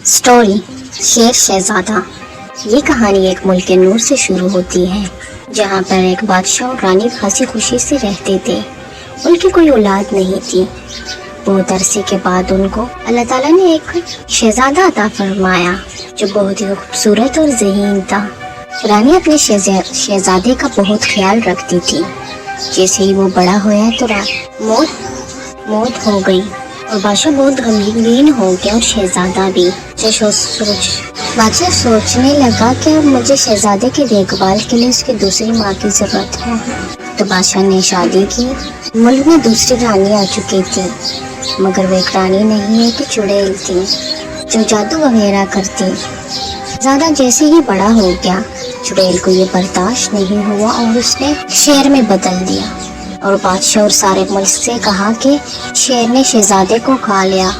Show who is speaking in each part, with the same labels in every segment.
Speaker 1: Story शेर शहजादा। ये कहानी एक मुल्क के नूर से शुरू होती है, जहाँ पर एक बादशाह और रानी हंसी खुशी से रहते थे। उनकी कोई औलाद नहीं थी। बहुत अरसे के बाद उनको अल्लाह ताला ने एक शहजादा अता फरमाया, जो बहुत ही खूबसूरत और ज़हीन था। रानी अपने शहजादे का बहुत ख्याल रखती थी। जैसे ही वो बड़ा होया तो मौत हो गई और बादशाह बहुत गमगीन हो गया और शहजादा भी। बादशाह सोचने लगा कि अब मुझे शहजादे की देखभाल के लिए उसकी दूसरी माँ की ज़रूरत है। तो बादशाह ने शादी की। मुल्क में दूसरी रानी आ चुकी थी, मगर वो एक रानी नहीं है कि चुड़ैल थी, जो जादू वगैरह करती। ज़्यादा जैसे ही बड़ा हो गया, चुड़ैल को ये बर्दाश्त नहीं हुआ और उसने शेर में बदल दिया और बादशाह और सारे मुल्क से कहा कि शेर ने शहजादे को खा लिया।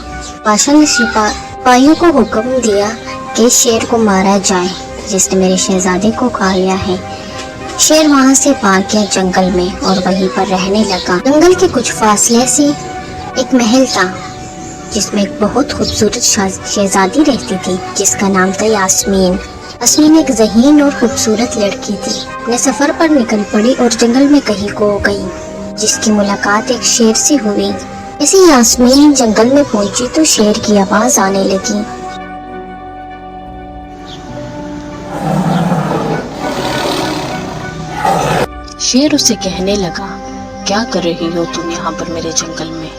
Speaker 1: बादशाह ने सिपाहियों को हुक्म दिया कि शेर को मारा जाए, जिसने मेरे शहजादे को खा लिया है। शेर वहाँ से भाग गया जंगल में और वहीं पर रहने लगा। जंगल के कुछ फासले से एक महल था, जिसमें एक बहुत खूबसूरत शहजादी रहती थी, जिसका नाम था यास्मीन। यास्मीन एक ज़हीन और खूबसूरत लड़की थी। अपने सफ़र पर निकल पड़ी और जंगल में कहीं खो गई, जिसकी मुलाकात एक शेर से हुई। इसी यास्मीन जंगल में पहुंची तो शेर की आवाज़ आने लगी।
Speaker 2: शेर उसे कहने लगा, क्या कर रही हो तुम यहाँ पर मेरे जंगल में?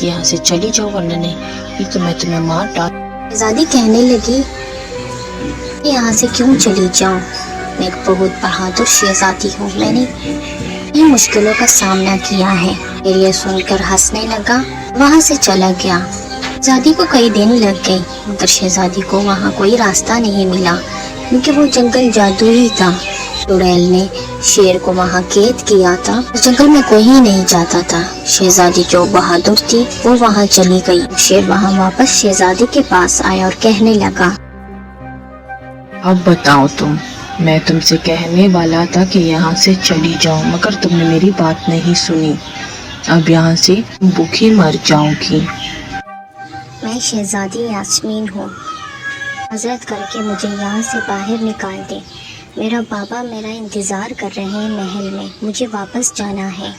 Speaker 2: यहाँ से चली जाओ, वरना नहीं तो मैं तुम्हें मार डाल।
Speaker 1: शहजादी कहने लगी, यहाँ से क्यों चली जाऊँ? मैं एक बहुत बहादुर शहजादी हूँ। मैंने ये मुश्किलों का सामना किया है। फिर ये सुनकर हंसने लगा, वहाँ से चला गया। शहजादी को कई दिन लग गए, मगर शहजादी को वहाँ कोई रास्ता नहीं मिला, क्योंकि वो जंगल जादुई था। चुड़ैल ने शेर को वहाँ कैद किया था। जंगल में कोई ही नहीं जाता था। शहजादी जो बहादुर थी वो वहाँ चली गई। शेर वहाँ वापस शहजादी के पास आया और कहने लगा,
Speaker 2: अब बताओ तुम, मैं तुमसे कहने वाला था कि यहाँ से चली जाओ, मगर तुमने मेरी बात नहीं सुनी। अब यहाँ से भूखी मर जाओगी।
Speaker 1: मैं शहजादी यास्मीन हूँ। हजरत करके मुझे यहाँ से बाहर निकाल दे। मेरा बाबा मेरा इंतज़ार कर रहे हैं महल में। मुझे वापस जाना है।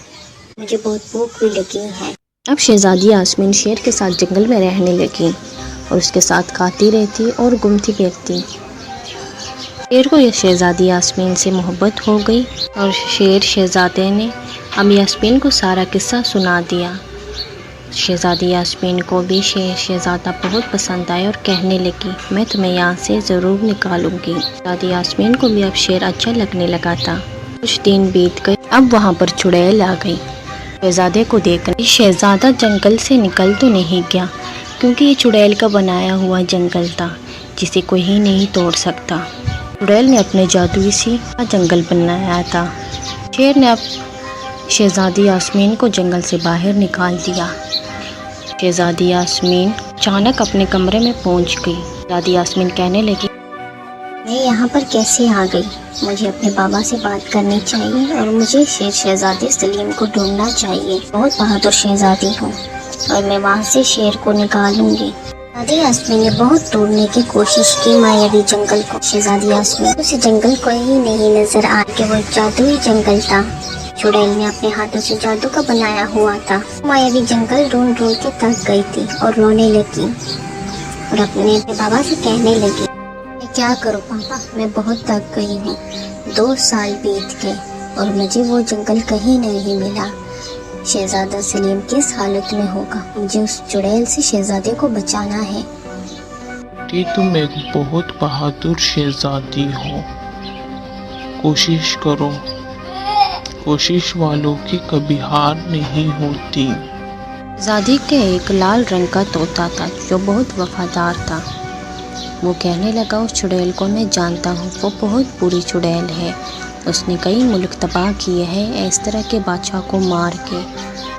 Speaker 1: मुझे बहुत भूख भी लगी है।
Speaker 2: अब शहजादी यास्मीन शेर के साथ जंगल में रहने लगी और उसके साथ खाती रहती और घूमती फिरती। शेर को शहजादी यास्मीन से मोहब्बत हो गई और शेर शहजादे ने अब यास्मीन को सारा किस्सा सुना दिया। शहजादी यास्मीन को भी शहजादा बहुत पसंद आया और कहने लगी, मैं तुम्हें यहाँ से ज़रूर निकालूंगी। शहजादी यास्मीन को भी अब शेर अच्छा लगने लगा था। कुछ दिन बीत गए, अब वहाँ पर चुड़ैल आ गई। शहजादे को देखकर शहजादा जंगल से निकल तो नहीं गया, क्योंकि ये चुड़ैल का बनाया हुआ जंगल था, जिसे कोई ही नहीं तोड़ सकता। चुड़ैल ने अपने जादुई से जंगल बनाया था। शेर ने अब शहजादी यास्मीन को जंगल से बाहर निकाल दिया। शहजादी यास्मीन अचानक अपने कमरे में पहुंच गई। शहजादी यास्मीन कहने लगी,
Speaker 1: मैं यहाँ पर कैसे आ गई? मुझे अपने बाबा से बात करनी चाहिए और मुझे शेर शहजादे सलीम को ढूंढना चाहिए। बहुत बहादुर शहजादी हूँ और मैं वहाँ से शेर को निकालूंगी। शहजादी यास्मीन ने बहुत ढूंढने की कोशिश की मायावी जंगल को। शहजादी यास्मीन उसे जंगल को ही नहीं नजर आ कि वो जादुई जंगल था। चुड़ैल ने अपने हाथों से जादू का बनाया हुआ था। मायावी जंगल ढूंढ ढूंढ के थक गई थी और रोने लगी और अपने बाबा से कहने लगी, मैं क्या करूँ पापा, मैं बहुत थक गई हूँ। 2 साल बीत गए और मुझे वो जंगल कहीं नहीं मिला। शहजादा सलीम किस हालत में होगा? मुझे उस चुड़ैल से शहजादे को बचाना है।
Speaker 3: तुम एक बहुत बहादुर शहजादी हो। कोशिश करो। कोशिश वालों की कभी हार नहीं होती।
Speaker 2: शहजादी के एक लाल रंग का तोता था, जो बहुत वफादार था। वो कहने लगा, उस चुड़ैल को मैं जानता हूँ, वो बहुत बुरी चुड़ैल है। उसने कई मुल्क तबाह किए हैं इस तरह के बादशाह को मार के।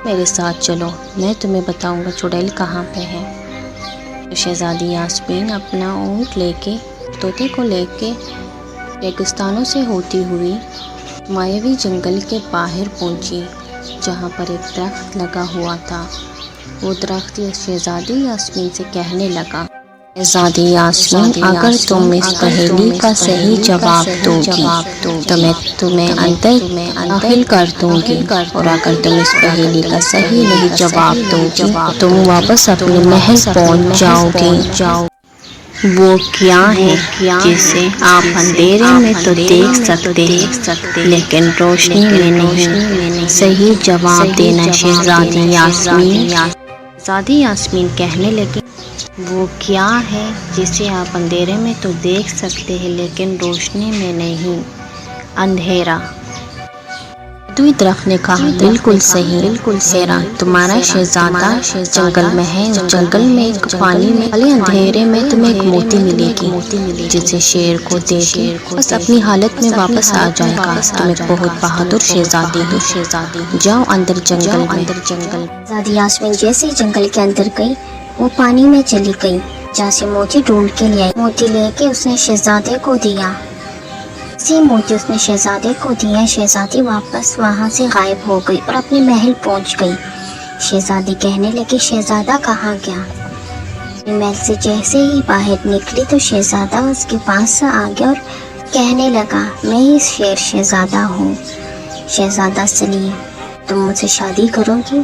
Speaker 2: मेरे साथ चलो, मैं तुम्हें बताऊंगा चुड़ैल कहाँ पे है। तो शहजादी यास्मीन अपना ऊँट लेके तोते को लेके रेगिस्तानों से होती हुई मायावी जंगल के बाहर पहुंची, जहाँ पर एक दरख्त लगा हुआ था। वो दरख्त शहजादी यास्मीन से कहने लगा, شہزادی یاسمین اگر تم اس پہیلی کا صحیح جواب دو گی تو میں تمہیں اندر داخل کر دوں گی، اور اگر تم اس پہیلی کا صحیح نہیں جواب دو گی تم واپس اپنے محل پہنچ جاؤ گی۔ وہ کیا ہے جسے آپ اندھیرے میں تو دیکھ سکتے ہیں لیکن روشنی میں نہیں؟ صحیح جواب دینا شہزادی یاسمین۔ شہزادی یاسمین کہنے لگی، وہ کیا ہے جسے آپ اندھیرے میں تو دیکھ سکتے ہیں لیکن روشنی میں نہیں؟ اندھیرا۔ دوئی درخت نے کہا، بالکل صحیح، بالکل حیران، تمہارا شہزادہ جنگل میں ہے، جنگل میں ایک پانی میں خالی اندھیرے میں تمہیں ایک موتی ملے گی جسے شیر کو دے کے بس اپنی حالت میں واپس آ جائے گا۔ تم ایک بہت بہادر شہزادی ہو، جاؤ اندر جنگل میں۔
Speaker 1: شہزادی یاسمین جیسے جنگل کے اندر گئی وہ پانی میں چلی گئی، جہاں سے موتی ڈھونڈ کے لے آئی۔ موتی لے کے اس نے شہزادے کو دیا، اسی موتی اس نے شہزادے کو دیا، شہزادی واپس وہاں سے غائب ہو گئی اور اپنے محل پہنچ گئی۔ شہزادی کہنے لگی، شہزادہ کہاں گیا؟ محل سے جیسے ہی باہر نکلی تو شہزادہ اس کے پاس آ گیا اور کہنے لگا، میں ہی شیر شہزادہ ہوں، شہزادہ سلیم، تم مجھ سے شادی کرو گی؟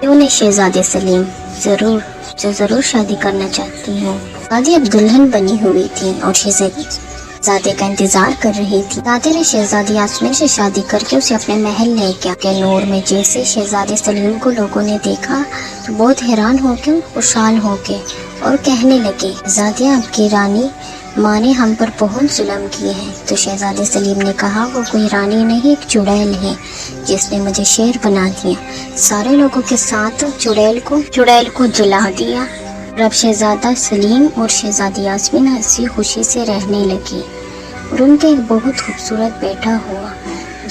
Speaker 1: کیوں نہیں شہزادے سلیم، ضرور شادی کرنا چاہتی ہوں۔ شہزادی اب دلہن بنی ہوئی تھی اور شہزادے کا انتظار کر رہی تھی۔ شہزادے نے شہزادی یاسمین سے شادی کر کے اسے اپنے محل لے گیا کہ نور میں جیسے شہزادے سلیم کو لوگوں نے دیکھا تو بہت حیران ہو کے، خوشحال ہو کے اور کہنے لگے، شہزادی آپ کی رانی ماں نے ہم پر بہت ظلم کیے ہیں۔ تو شہزادے سلیم نے کہا، وہ کوئی رانی نہیں، ایک چڑیل ہے جس نے مجھے شیر بنا دیا۔ سارے لوگوں کے ساتھ چڑیل کو جلا دیا۔ اب شہزادہ سلیم اور شہزادی یاسمین ہنسی خوشی سے رہنے لگی اور ان کا ایک بہت خوبصورت بیٹا ہوا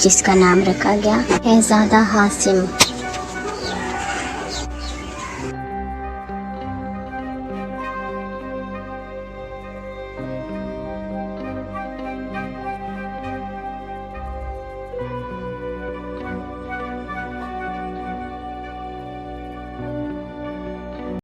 Speaker 1: جس کا نام رکھا گیا شہزادہ حاسم۔